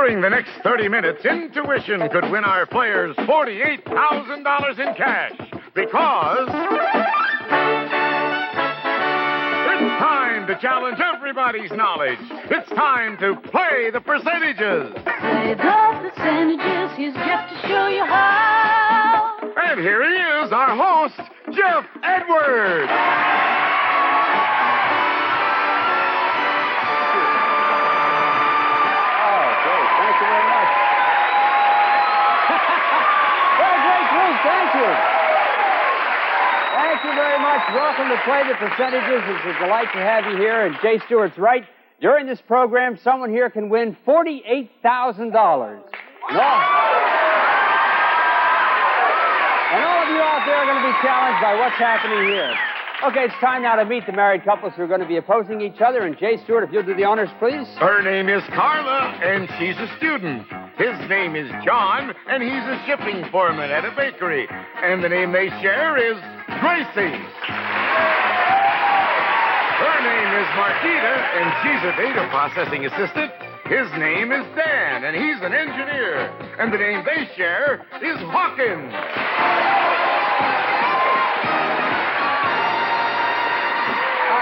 During the next 30 minutes, intuition could win our players $48,000 in cash. Because it's time to challenge everybody's knowledge. It's time to play the percentages. Play the percentages. Here's Geoff to show you how. And here he is, our host, Geoff Edwards. Thank you. Thank you very much. Welcome to Play the Percentages. It's a delight to have you here. And Jay Stewart's right. During this program, someone here can win $48,000. And all of you out there are going to be challenged by what's happening here. Okay, it's time now to meet the married couples who are going to be opposing each other. And Jay Stewart, if you'll do the honors, please. Her name is Carla, and she's a student. His name is John, and he's a shipping foreman at a bakery. And the name they share is Gracie. Her name is Marquita, and she's a data processing assistant. His name is Dan, and he's an engineer. And the name they share is Hawkins.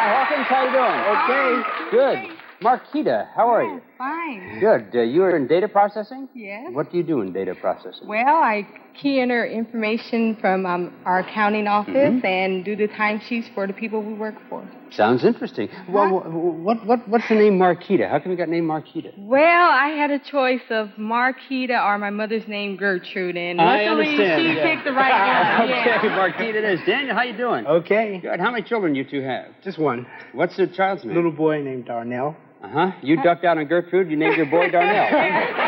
Hawkins, how you doing? Okay. Good. Marquita, how are you? Fine. Good. You're in data processing? Yes. What do you do in data processing? Well, I key enter information from our accounting office and do the timesheets for the people we work for. Sounds interesting. Well, what's the name Marquita? How come you got named Marquita? Well, I had a choice of Marquita or my mother's name Gertrude, and I luckily understand. she picked the right one. Okay, Marquita it is. Daniel, how you doing? Okay. Good. How many children you two have? Just one. What's the child's name? Little boy named Darnell. Uh-huh. You ducked out on Gertrude. You named your boy Darnell.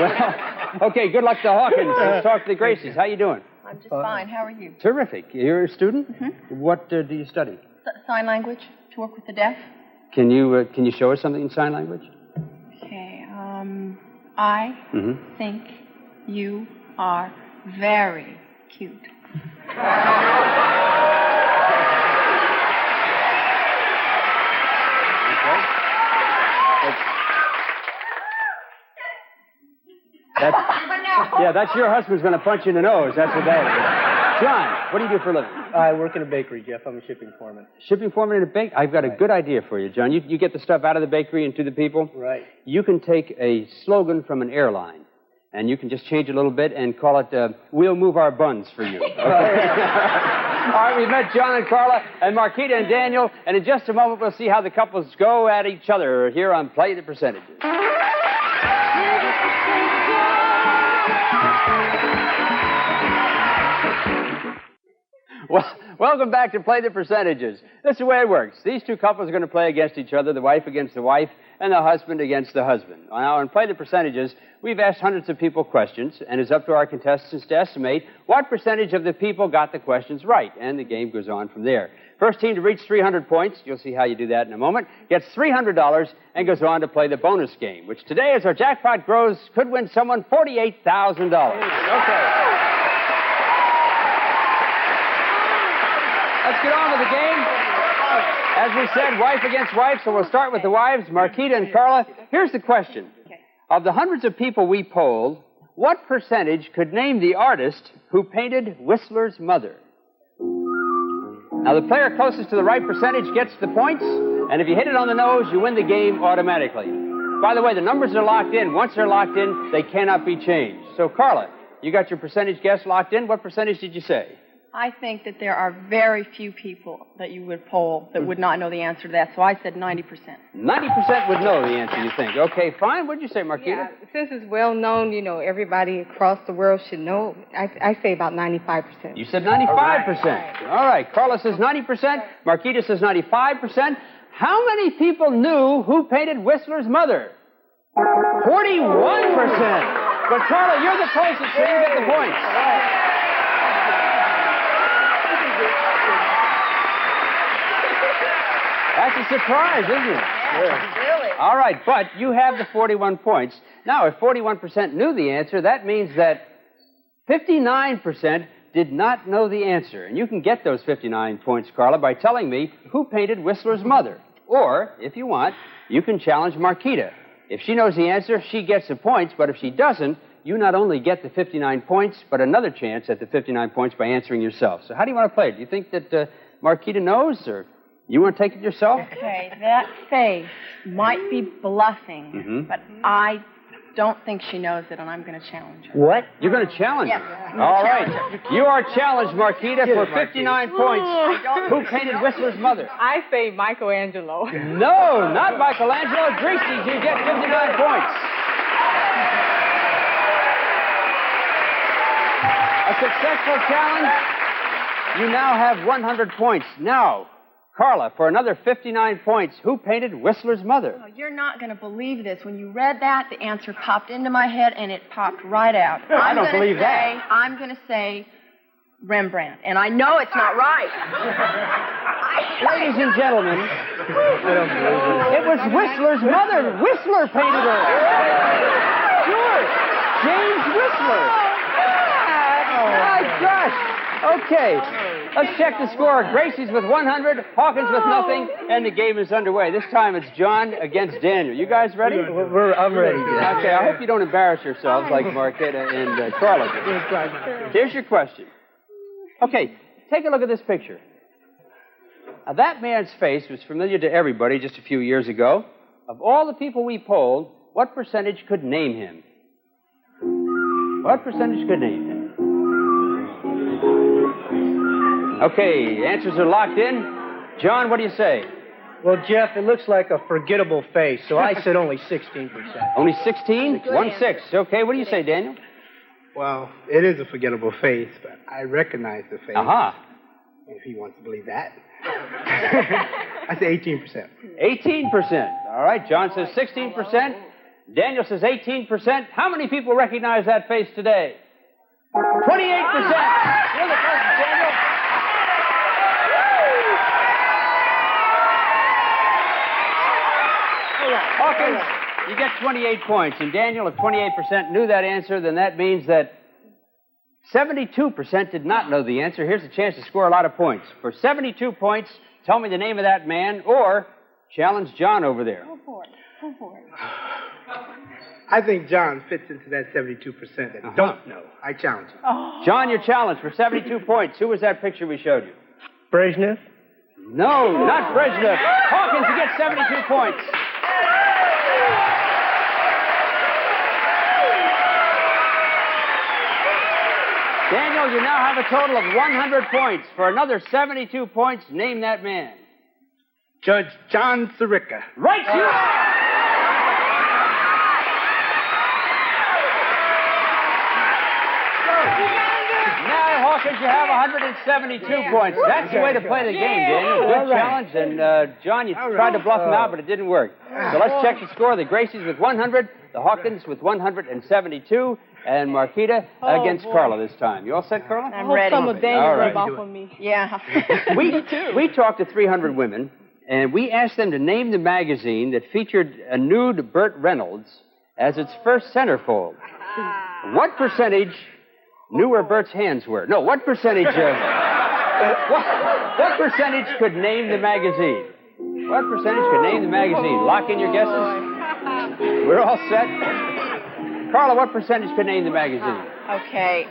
Well, okay, good luck to Hawkins. Let's talk to the Gracies. How you doing? I'm just fine. How are you? Terrific. You're a student? Mm-hmm. What do you study? Sign language to work with the deaf. Can you show us something in sign language? Okay. I think you are very cute. That's your husband's going to punch you in the nose. That's what that is. John, what do you do for a living? I work in a bakery, Geoff. I'm a shipping foreman. Shipping foreman in a bakery? I've got a good idea for you, John. You get the stuff out of the bakery and to the people. Right. You can take a slogan from an airline, and you can just change it a little bit and call it, "We'll move our buns for you." Okay? All right, we've met John and Carla and Marquita and Daniel, and in just a moment we'll see how the couples go at each other here on Play the Percentages. Well, welcome back to Play the Percentages. This is the way it works. These two couples are going to play against each other, the wife against the wife, and the husband against the husband. Now, in Play the Percentages, we've asked hundreds of people questions, and it's up to our contestants to estimate what percentage of the people got the questions right, and the game goes on from there. First team to reach 300 points, you'll see how you do that in a moment, gets $300 and goes on to play the bonus game, which today, as our jackpot grows, could win someone $48,000. Okay. Let's get on with the game. As we said, wife against wife, so we'll start with the wives, Marquita and Carla. Here's the question. Of the hundreds of people we polled, what percentage could name the artist who painted Whistler's mother? Now, the player closest to the right percentage gets the points, and if you hit it on the nose, you win the game automatically. By the way, the numbers are locked in. Once they're locked in, they cannot be changed. So, Carla, you got your percentage guess locked in. What percentage did you say? I think that there are very few people that you would poll that would not know the answer to that, so I said 90%. 90% would know the answer, you think. Okay, fine. What did you say, Marquita? Yeah, since it's well known, everybody across the world should know, I say about 95%. You said 95%. All right. Carla says 90%. Marquita says 95%. How many people knew who painted Whistler's mother? 41%. But, Carla, you're the closest, so you get the points. That's a surprise, isn't it? Yeah, really. All right, but you have the 41 points. Now, if 41% knew the answer, that means that 59% did not know the answer. And you can get those 59 points, Carla, by telling me who painted Whistler's mother. Or, if you want, you can challenge Marquita. If she knows the answer, she gets the points, but if she doesn't, you not only get the 59 points, but another chance at the 59 points by answering yourself. So how do you want to play it? Do you think that Marquita knows, or you want to take it yourself? Okay, that face might be bluffing, but I don't think she knows it, and I'm going to challenge her. What? You're going to challenge her? All right. You are challenged, Marquita, for 59 points. Who painted Whistler's mother? I say Michelangelo. No, not Michelangelo. Greasy, you get 59 points. A successful challenge. You now have 100 points. Now, Carla, for another 59 points, who painted Whistler's mother? Oh, you're not going to believe this. When you read that, the answer popped into my head, and it popped right out. I don't believe that. I'm going to say Rembrandt, and I know it's not right. Ladies and gentlemen, it was Whistler's mother. Whistler painted her. Sure. James Whistler. Oh, my gosh. Okay. Let's check the score. Gracie's with 100, Hawkins with nothing, and the game is underway. This time it's John against Daniel. You guys ready? I'm ready. Okay, I hope you don't embarrass yourselves like Marquita and Carla did. Here's your question. Okay, take a look at this picture. Now, that man's face was familiar to everybody just a few years ago. Of all the people we polled, what percentage could name him? What percentage could name him? Okay, answers are locked in. John, what do you say? Well, Geoff, it looks like a forgettable face, so I said only 16%. Only 16? 1-6. Okay, what do you say, Daniel? Well, it is a forgettable face, but I recognize the face. Aha. If he wants to believe that. I say 18%. 18%. All right, John says 16%. Daniel says 18%. How many people recognize that face today? 28%. You're the first, Daniel. Hawkins, you get 28 points. And Daniel, if 28% knew that answer, then that means that 72% did not know the answer. Here's a chance to score a lot of points. For 72 points, tell me the name of that man, or challenge John over there. Go for it. Go for it. I think John fits into that 72% that don't know. I challenge him. Oh. John, you're challenged for 72 points. Who was that picture we showed you? Brezhnev? No, not Brezhnev. Hawkins, you get 72 points. Daniel, you now have a total of 100 points. For another 72 points, name that man. Judge John Sirica. Right, you are! Now, Hawkins, you have 172 points. That's the way to play the game, Daniel. Good challenge. And, John, you tried to bluff him out, but it didn't work. So let's check the score. The Gracies with 100, the Hawkins with 172, and Marquita against Carla this time. You all set, Carla? I'm ready. Some of Daniel All right. rub off on me. Yeah. We talked to 300 women, and we asked them to name the magazine that featured a nude Burt Reynolds as its first centerfold. What percentage knew where Bert's hands were? No, what percentage what percentage could name the magazine? What percentage could name the magazine? Lock in your guesses. We're all set. Carla, what percentage could name the magazine? Okay.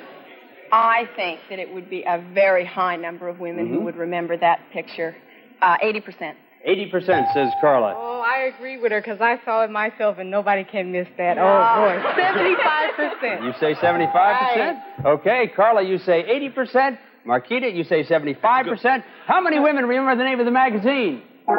I think that it would be a very high number of women who would remember that picture. 80%. 80%, says Carla. Oh, I agree with her because I saw it myself and nobody can miss that. Oh, boy. 75%. You say 75%? Right. Okay, Carla, you say 80%. Marquita, you say 75%. How many women remember the name of the magazine? 51%.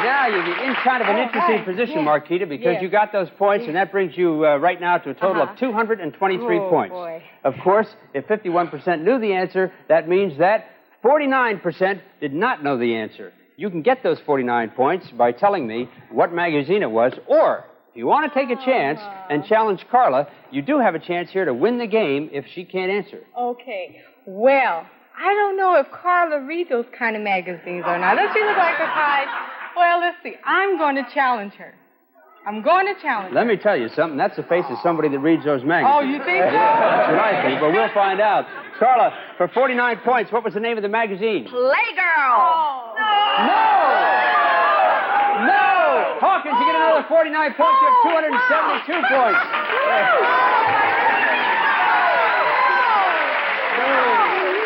Now you're in kind of an interesting position, Marquita, because you got those points, and that brings you right now to a total of 223 points. Boy. Of course, if 51% knew the answer, that means that 49% did not know the answer. You can get those 49 points by telling me what magazine it was, or if you want to take a chance and challenge Carla, you do have a chance here to win the game if she can't answer. Okay. Well, I don't know if Carla reads those kind of magazines or not. Does she look like a type? Well, let's see. I'm going to challenge her. I'm going to challenge her. Let me tell you something. That's the face of somebody that reads those magazines. Oh, you think so? Yeah, that's what I think, but we'll find out. Carla, for 49 points, what was the name of the magazine? Playgirl. No! Hawkins, you get another 49 points. You have 272 points.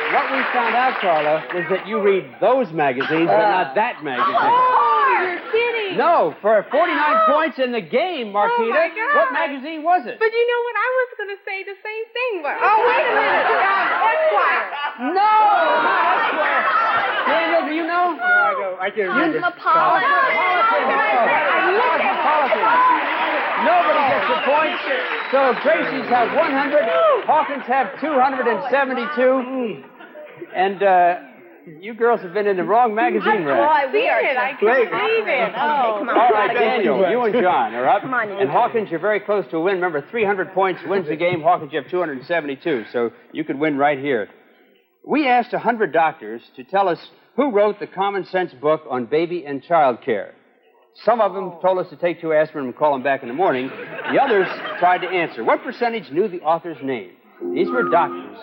What we found out, Carla, is that you read those magazines, but not that magazine. Oh, you're kidding. No, for 49 points in the game, Marquita. Oh, my God. What magazine was it? But you know what? I was going to say the same thing, but... Oh, wait a minute. Esquire. No! Esquire. Daniel, do you know? No, I can't remember. Cosmopolitan. Cosmopolitan. Nobody gets the points. So Gracie's have 100. Hawkins have 272. And you girls have been in the wrong magazine rack. Boy, we are... I can't believe it. Oh, come on. All right, Daniel, you and John are up. Come on, and Hawkins, you're very close to a win. Remember, 300 points wins the game. Hawkins, you have 272, so you could win right here. We asked 100 doctors to tell us who wrote the common sense book on baby and child care. Some of them told us to take 2 aspirin and call them back in the morning. The others tried to answer. What percentage knew the author's name? These were doctors.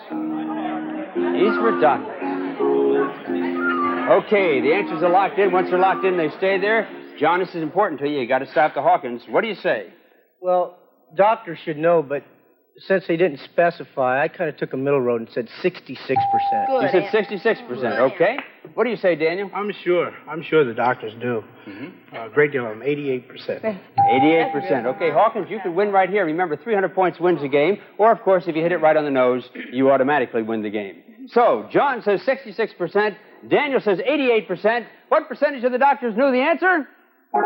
Okay, the answers are locked in. Once they're locked in, they stay there. John, this is important to you. You got to stop the Hawkins. What do you say? Well, doctors should know, but since they didn't specify, I kind of took a middle road and said 66%. Good. You said 66%. Okay. What do you say, Daniel? I'm sure the doctors do. A great deal of them, 88%. 88%. Okay, Hawkins, you could win right here. Remember, 300 points wins the game. Or, of course, if you hit it right on the nose, you automatically win the game. So, John says 66%. Daniel says 88%. What percentage of the doctors knew the answer? 66%!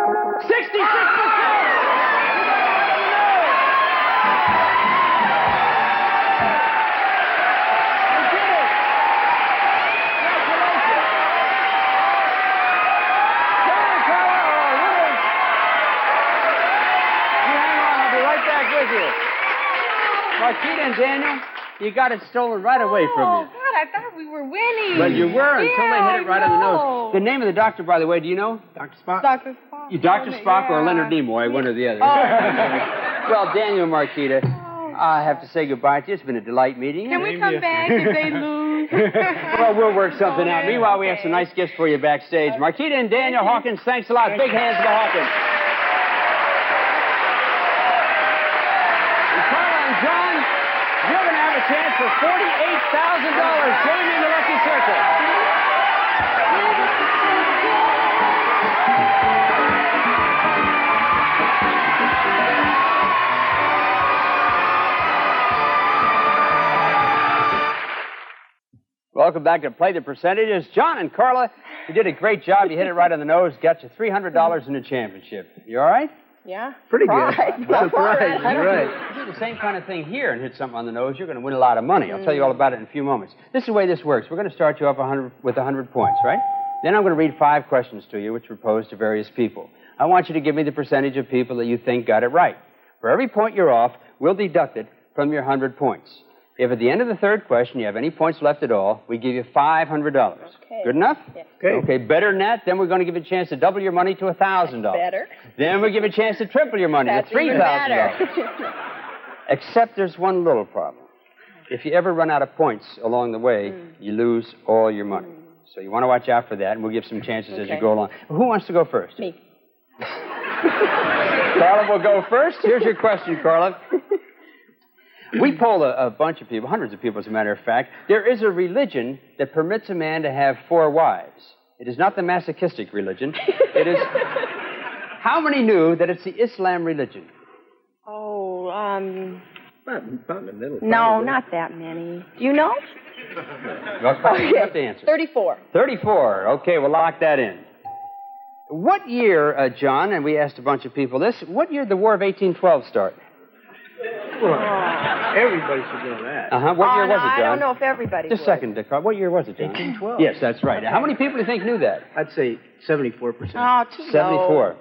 Marquita and Daniel, you got it stolen right away from you. Oh, God, I thought we were winning. Well, you were until they hit it right on the know. nose. The name of the doctor, by the way, do you know? Dr. Spock? Dr. Spock. You Dr. Spock or Leonard Nimoy, one or the other. Well, Daniel and Marquita, I have to say goodbye to you. It's been a delight meeting you. Can we come back if they lose? Well, we'll work something out. Meanwhile, we have some nice gifts for you backstage. Marquita and Daniel Hawkins, thanks a lot. Big hands for the Hawkins. And Carla and John, you're going to have a chance for $48,000. Join me in the Lucky Circle. Welcome back to Play the Percentages. John and Carla, you did a great job. You hit it right on the nose. Got you $300 in the championship. You all right? Yeah. Pretty good. Surprised, you're right. If you do the same kind of thing here and hit something on the nose, you're going to win a lot of money. I'll tell you all about it in a few moments. This is the way this works. We're going to start you off with 100 points, right? Then I'm going to read 5 questions to you, which were posed to various people. I want you to give me the percentage of people that you think got it right. For every point you're off, we'll deduct it from your 100 points. If at the end of the third question you have any points left at all, we give you $500. Okay. Good enough? Yes. Okay, better than that, then we're going to give you a chance to double your money to $1,000. Better. Then we give you a chance to triple your money That's to $3,000. even better. Except there's one little problem. If you ever run out of points along the way, you lose all your money. So you want to watch out for that, and we'll give some chances as you go along. Who wants to go first? Me. Carla will go first. Here's your question, Carla. We polled a bunch of people, hundreds of people as a matter of fact. There is a religion that permits a man to have 4 wives. It is not the masochistic religion. It is... How many knew that it's the Islam religion? Oh, About in the middle. no, not that many. Do you know? Well, Carla, you have to answer. 34. 34. Okay, we'll lock that in. What year, John, and we asked a bunch of people this, what year did the War of 1812 start? Well, everybody should know that. What year was it, John? I don't know if everybody Just a second, Dick. What year was it, John? 1812. Yes, that's right. How many people do you think knew that? I'd say 74%. Oh, too low. 74.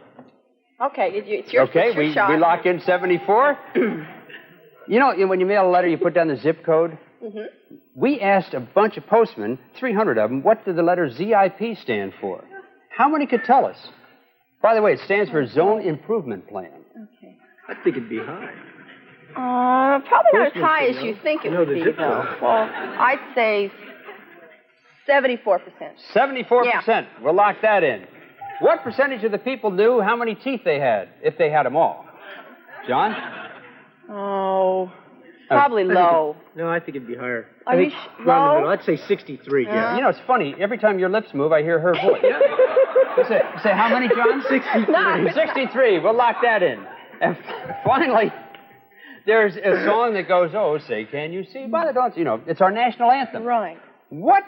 Okay, it's your, Okay, it's your we shot. lock in 74. You know, when you mail a letter, you put down the zip code? Mm-hmm. We asked a bunch of postmen, 300 of them, what did the letter ZIP stand for? How many could tell us? By the way, it stands for Zone Improvement Plan. Okay. I think it'd be high. Probably not as high as you think it would be, zip though. code. Well, I'd say 74%. 74%. Yeah. We'll lock that in. What percentage of the people knew how many teeth they had, if they had them all? John? Oh, probably low. No, I think it'd be higher. Are you Round the low? middle. I'd say 63, yeah. You know, it's funny. Every time your lips move, I hear her voice. You say, how many, John? 63. No. 63. We'll lock that in. And finally, there's a song that goes, oh, say, can you see by the dawn's... You know, it's our national anthem. Right. What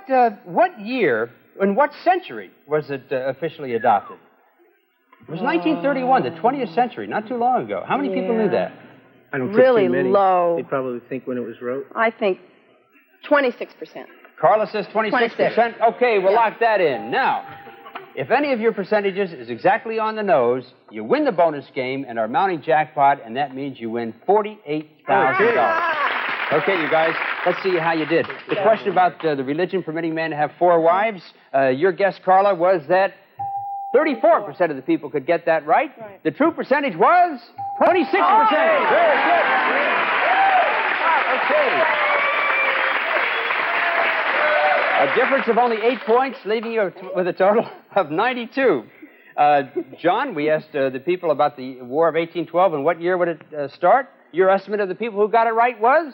year, in what century was it officially adopted? It was 1931, the 20th century, not too long ago. How many people knew that? I don't think Really too many. low. They'd probably think when it was wrote. I think 26%. Carla says 26%. 26. Okay, we'll lock that in. Now, if any of your percentages is exactly on the nose, you win the bonus game and our mounting jackpot, and that means you win $48,000. Okay, you guys, let's see how you did. The question about the religion permitting man to have 4 wives, your guess, Carla, was that 34% of the people could get that right. The true percentage was 26%. Very good. Okay. A difference of only 8 points, leaving you with a total of 92. John, we asked the people about the War of 1812 and what year would it start. Your estimate of the people who got it right was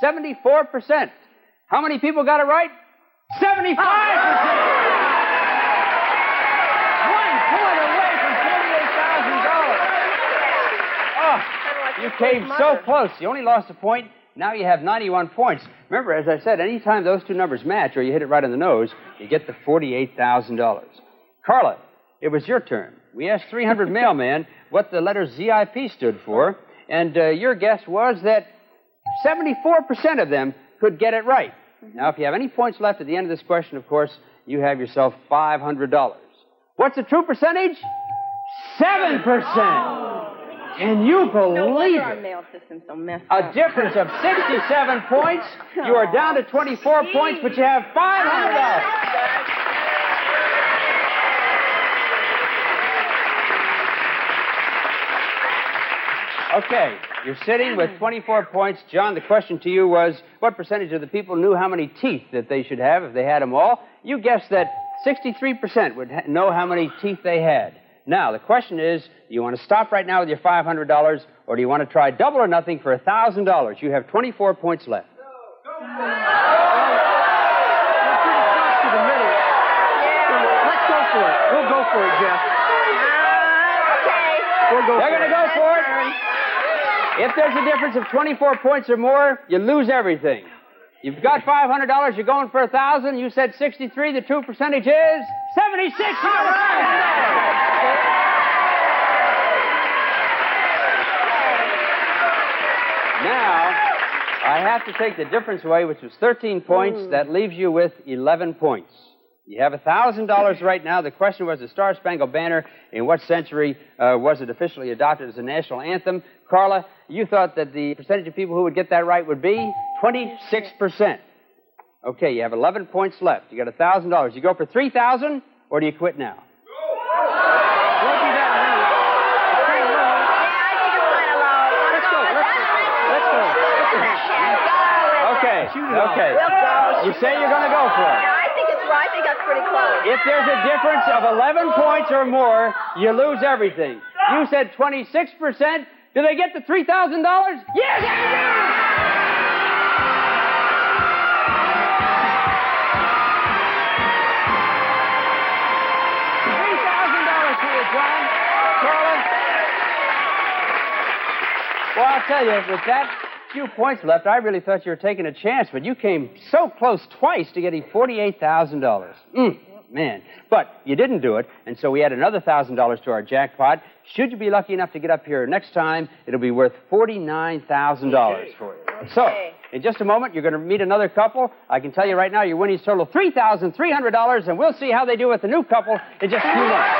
74%. How many people got it right? 75%! 1 point away from $48,000. Oh, you came so close. You only lost a point. Now you have 91 points. Remember, as I said, anytime those two numbers match or you hit it right on the nose, you get the $48,000. Carla, it was your turn. We asked 300 mailmen what the letter ZIP stood for, and your guess was that 74% of them could get it right. Now, if you have any points left at the end of this question, of course, you have yourself $500. What's the true percentage? 7%. Can you believe Our it? mail system's so messed A up. difference of 67 points. You are down to 24 points, but you have $500. Okay, you're sitting with 24 points. John, the question to you was, what percentage of the people knew how many teeth that they should have if they had them all? You guessed that 63% would know how many teeth they had. Now, the question is, do you want to stop right now with your $500, or do you want to try double or nothing for $1,000? You have 24 points left. Let's go for it. We'll go for it, Geoff. Okay. We'll go They're going to go for it. If there's a difference of 24 points or more, you lose everything. You've got $500. You're going for $1,000. You said 63. The true percentage is 76. Now, I have to take the difference away, which was 13 points. That leaves you with 11 points. You have $1,000 right now. The question was the Star-Spangled Banner. In what century was it officially adopted as a national anthem? Carla, you thought that the percentage of people who would get that right would be 26%. Okay, you have 11 points left. You got $1,000. You go for $3,000, or do you quit now? Okay. You say you're going to go for it. I think it's right. I think that's pretty close. If there's a difference of 11 points or more, you lose everything. You said 26%. Do they get the $3,000? Yes, they do! $3,000 for you, John. Carla? Well, I'll tell you, with that few points left, I really thought you were taking a chance, but you came so close twice to getting $48,000. Man. But you didn't do it, and so we add another $1,000 to our jackpot. Should you be lucky enough to get up here next time, it'll be worth $49,000 for you. So, in just a moment, you're going to meet another couple. I can tell you right now, your winnings total $3,300, and we'll see how they do with the new couple in just a few minutes.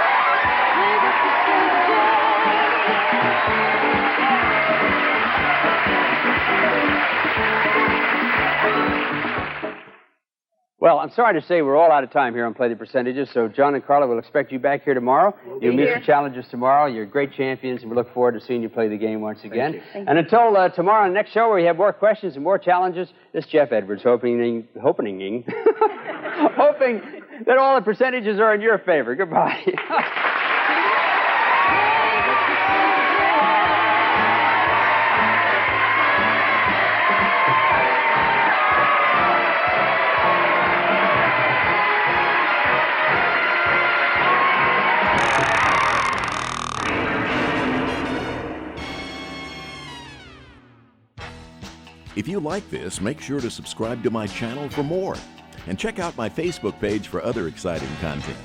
Well, I'm sorry to say we're all out of time here on Play the Percentages, so John and Carla will expect you back here tomorrow. You'll meet your challengers tomorrow. You're great champions, and we look forward to seeing you play the game once again. Thank and until tomorrow on the next show where we have more questions and more challenges, this is Geoff Edwards hoping that all the percentages are in your favor. Goodbye. If you like this, make sure to subscribe to my channel for more. And check out my Facebook page for other exciting content.